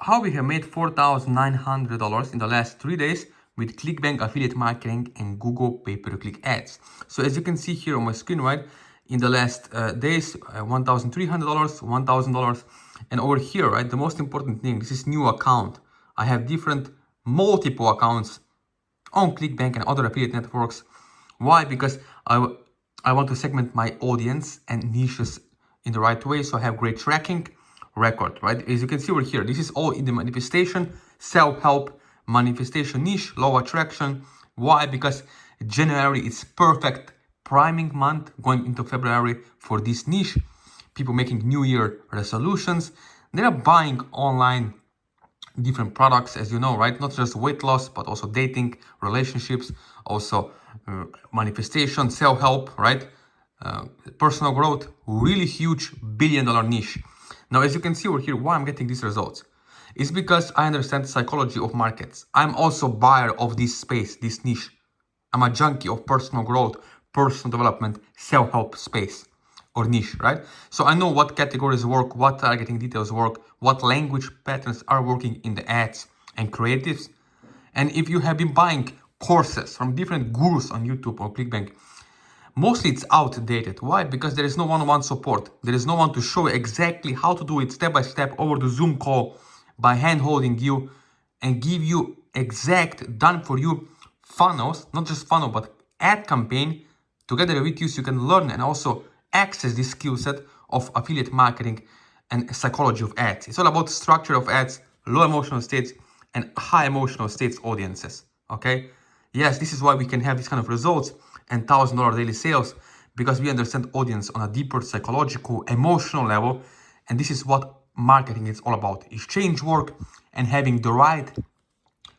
how we have made $4,900 in the last 3 days with ClickBank affiliate marketing and Google pay-per-click ads. So as you can see here on my screen, right, in the last days, $1,300, $1,000, and over here, right, the most important thing, this is new account. I have multiple accounts on ClickBank and other affiliate networks. Why? Because I want to segment my audience and niches in the right way, so I have great tracking record, right? As you can see over here, this is all in the manifestation, self-help, manifestation niche, law of attraction. Why? Because January is perfect priming month going into February for this niche. People making New Year resolutions. They are buying online different products, as you know, right? Not just weight loss, but also dating, relationships, also manifestation, self-help, right? Personal growth, really huge billion-dollar niche. Now, as you can see over here, why I'm getting these results is because I understand the psychology of markets. I'm also buyer of this space, this niche. I'm a junkie of personal growth, personal development, self-help space or niche, right? So I know what categories work, what targeting details work, what language patterns are working in the ads and creatives. And if you have been buying courses from different gurus on YouTube or ClickBank, mostly it's outdated. Why? Because there is no one-on-one support. There is no one to show you exactly how to do it step by step over the Zoom call by hand-holding you and give you exact done for you funnels, not just funnel, but ad campaign together with you so you can learn and also access this skill set of affiliate marketing and psychology of ads. It's all about structure of ads, low emotional states and high emotional states audiences. Okay. Yes, this is why we can have this kind of results and $1,000 daily sales, because we understand audience on a deeper psychological, emotional level. And this is what marketing is all about: exchange work and having the right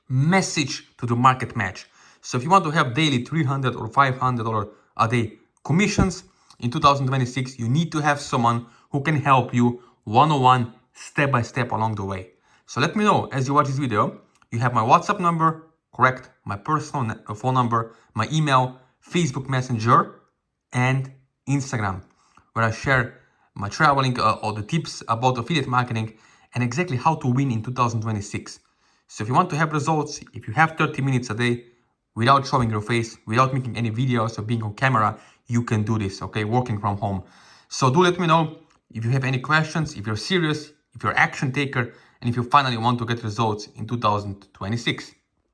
message to the market match. So if you want to have daily $300 or $500 a day commissions in 2026, you need to have someone who can help you one-on-one, step by step along the way. So let me know as you watch this video. You have my WhatsApp number, correct? My personal phone number, my email, Facebook Messenger, and Instagram, where I share my traveling, all the tips about affiliate marketing and exactly how to win in 2026. So if you want to have results, if you have 30 minutes a day without showing your face, without making any videos or being on camera, you can do this, okay? Working from home. So do let me know if you have any questions, if you're serious, if you're an action taker, and if you finally want to get results in 2026.